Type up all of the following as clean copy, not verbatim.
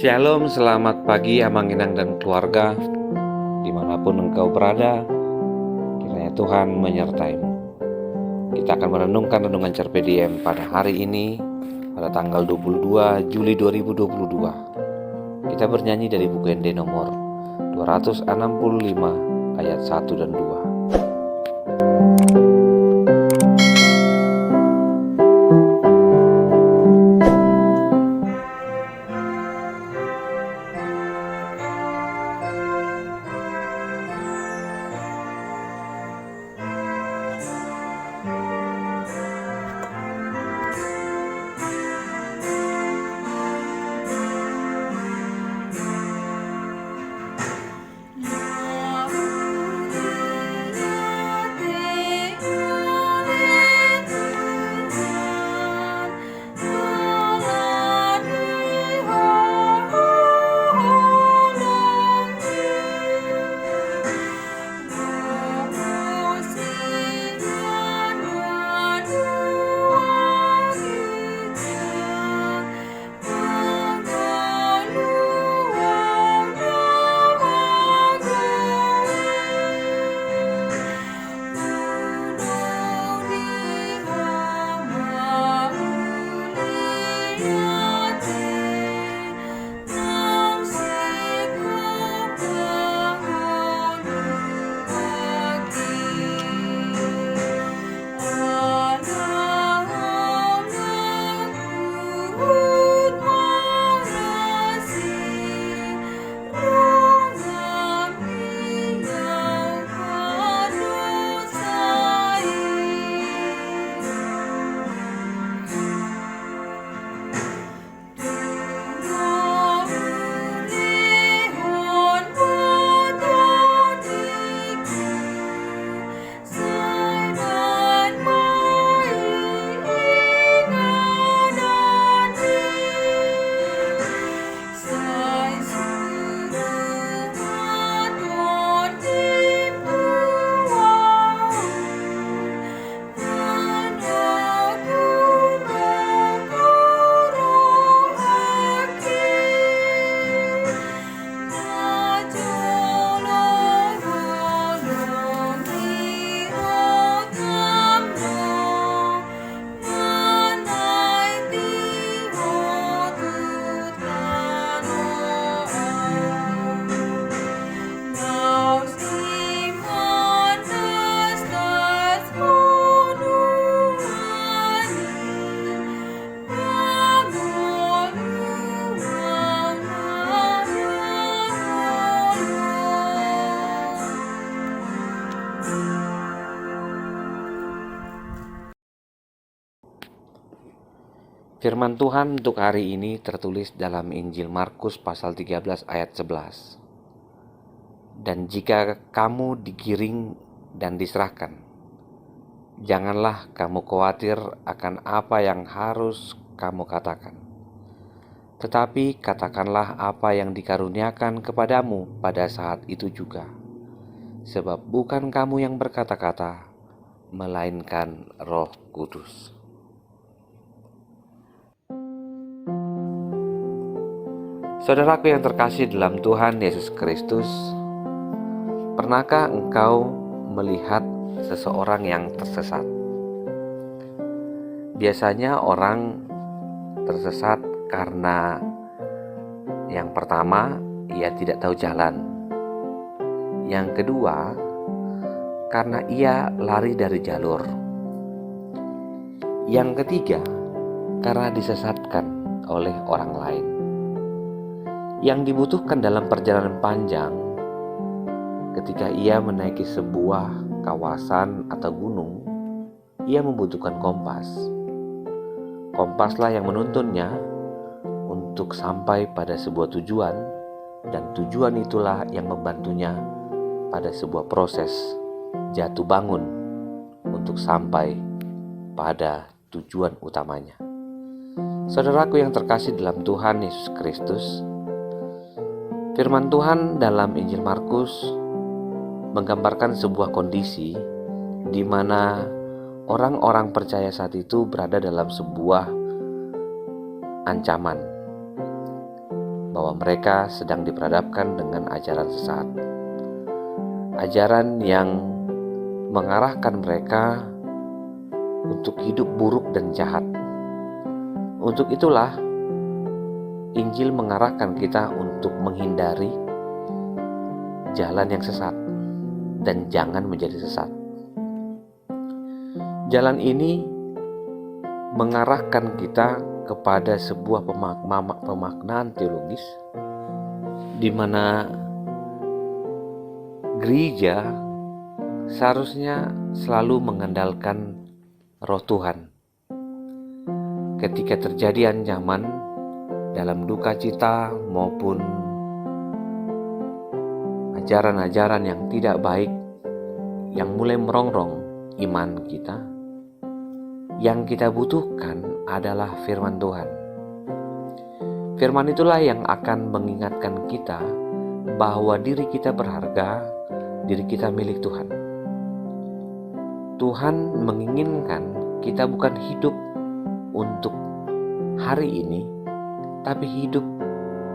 Shalom, selamat pagi Amang Inang dan keluarga, dimanapun engkau berada. Kiranya Tuhan menyertaimu. Kita akan merenungkan renungan Carpe pada hari ini, pada tanggal 22 Juli 2022. Kita bernyanyi dari buku ND nomor 265 ayat 1 dan 2. Firman Tuhan untuk hari ini tertulis dalam Injil Markus pasal 13 ayat 11. Dan jika kamu digiring dan diserahkan, janganlah kamu khawatir akan apa yang harus kamu katakan. Tetapi katakanlah apa yang dikaruniakan kepadamu pada saat itu juga. Sebab bukan kamu yang berkata-kata, melainkan Roh Kudus. Saudaraku yang terkasih dalam Tuhan Yesus Kristus, pernahkah engkau melihat seseorang yang tersesat? Biasanya orang tersesat karena yang pertama, ia tidak tahu jalan. Yang kedua, karena ia lari dari jalur. Yang ketiga, karena disesatkan oleh orang lain. Yang dibutuhkan dalam perjalanan panjang, ketika ia menaiki sebuah kawasan atau gunung, ia membutuhkan kompas. Kompaslah yang menuntunnya untuk sampai pada sebuah tujuan, dan tujuan itulah yang membantunya pada sebuah proses jatuh bangun untuk sampai pada tujuan utamanya. Saudaraku yang terkasih dalam Tuhan Yesus Kristus, firman Tuhan dalam Injil Markus menggambarkan sebuah kondisi di mana orang-orang percaya saat itu berada dalam sebuah ancaman. bahwa mereka sedang diperhadapkan dengan ajaran sesat. Ajaran yang mengarahkan mereka untuk hidup buruk dan jahat. Untuk itulah Injil mengarahkan kita untuk menghindari jalan yang sesat dan jangan menjadi sesat. Jalan ini mengarahkan kita kepada sebuah pemaknaan teologis di mana gereja seharusnya selalu mengandalkan Roh Tuhan. Ketika terjadi ancaman dalam duka cita maupun ajaran-ajaran yang tidak baik yang mulai merongrong iman kita, yang kita butuhkan adalah firman Tuhan. Firman itulah yang akan mengingatkan kita bahwa diri kita berharga, diri kita milik Tuhan. Tuhan menginginkan kita bukan hidup untuk hari ini, tapi hidup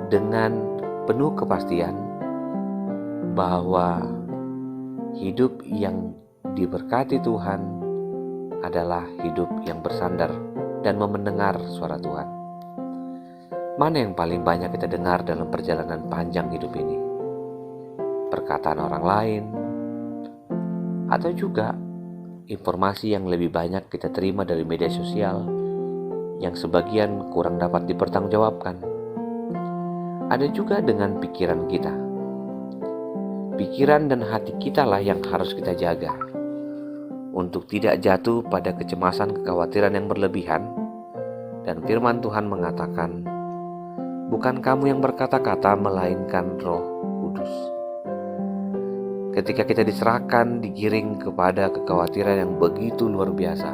dengan penuh kepastian bahwa hidup yang diberkati Tuhan adalah hidup yang bersandar dan mendengar suara Tuhan. Mana yang paling banyak kita dengar dalam perjalanan panjang hidup ini? Perkataan orang lain, atau juga informasi yang lebih banyak kita terima dari media sosial yang sebagian kurang dapat dipertanggungjawabkan. Ada juga dengan pikiran kita. Pikiran dan hati kita lah yang harus kita jaga untuk tidak jatuh pada kecemasan, kekhawatiran yang berlebihan. Dan firman Tuhan mengatakan, bukan kamu yang berkata-kata, melainkan Roh Kudus. Ketika kita diserahkan, digiring kepada kekhawatiran yang begitu luar biasa,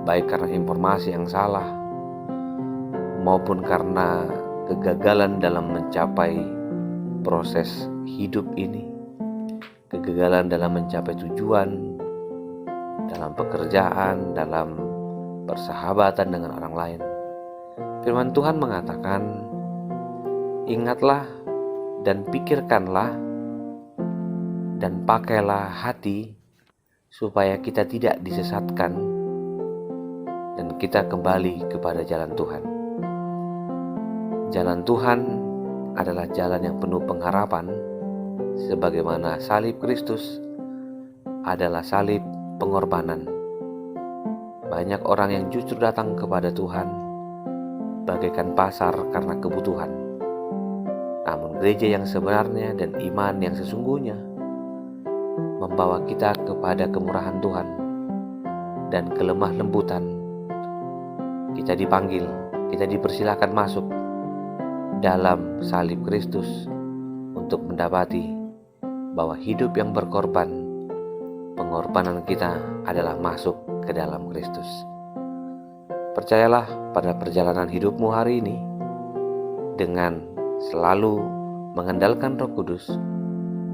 baik karena informasi yang salah, maupun karena kegagalan dalam mencapai proses hidup ini, kegagalan dalam mencapai tujuan, dalam pekerjaan, dalam persahabatan dengan orang lain. Firman Tuhan mengatakan, ingatlah dan pikirkanlah dan pakailah hati supaya kita tidak disesatkan dan kita kembali kepada jalan Tuhan. Jalan Tuhan adalah jalan yang penuh pengharapan, sebagaimana salib Kristus adalah salib pengorbanan. Banyak orang yang justru datang kepada Tuhan bagaikan pasar karena kebutuhan. Namun gereja yang sebenarnya dan iman yang sesungguhnya membawa kita kepada kemurahan Tuhan dan kelemah lembutan. Kita dipanggil, kita dipersilakan masuk dalam salib Kristus untuk mendapati bahwa hidup yang berkorban, pengorbanan kita adalah masuk ke dalam Kristus. Percayalah pada perjalanan hidupmu hari ini dengan selalu mengandalkan Roh Kudus,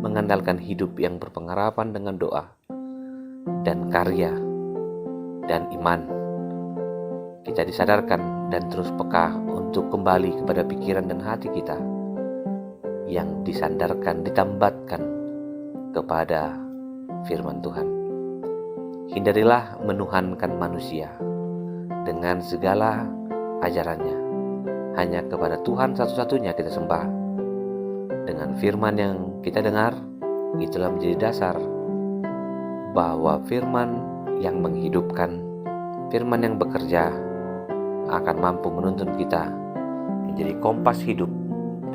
mengandalkan hidup yang berpengharapan dengan doa dan karya dan iman. Kita disadarkan dan terus peka untuk kembali kepada pikiran dan hati kita yang disandarkan, ditambatkan kepada firman Tuhan. Hindarilah menuhankan manusia dengan segala ajarannya. Hanya kepada Tuhan satu-satunya kita sembah. Dengan firman yang kita dengar, itulah menjadi dasar bahwa firman yang menghidupkan, firman yang bekerja akan mampu menuntun kita menjadi kompas hidup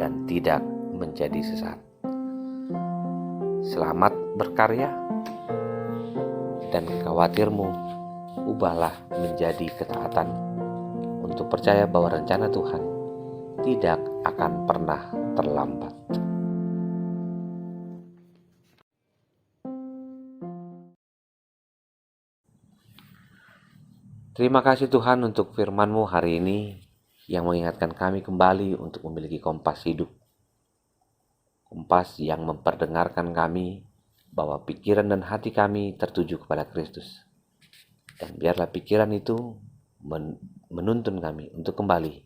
dan tidak menjadi sesat. Selamat berkarya, dan khawatirmu ubahlah menjadi ketaatan untuk percaya bahwa rencana Tuhan tidak akan pernah terlambat. Terima kasih Tuhan untuk firman-Mu hari ini yang mengingatkan kami kembali untuk memiliki kompas hidup. Kompas yang memperdengarkan kami bahwa pikiran dan hati kami tertuju kepada Kristus. Dan biarlah pikiran itu menuntun kami untuk kembali,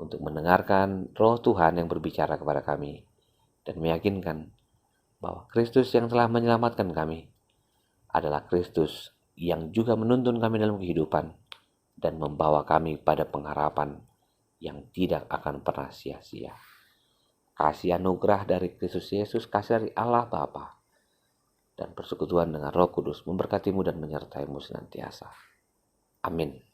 untuk mendengarkan Roh Tuhan yang berbicara kepada kami dan meyakinkan bahwa Kristus yang telah menyelamatkan kami adalah Kristus yang juga menuntun kami dalam kehidupan dan membawa kami pada pengharapan yang tidak akan pernah sia-sia. Kasih anugerah dari Kristus Yesus, kasih dari Allah Bapa, dan persekutuan dengan Roh Kudus memberkatimu dan menyertaimu senantiasa. Amin.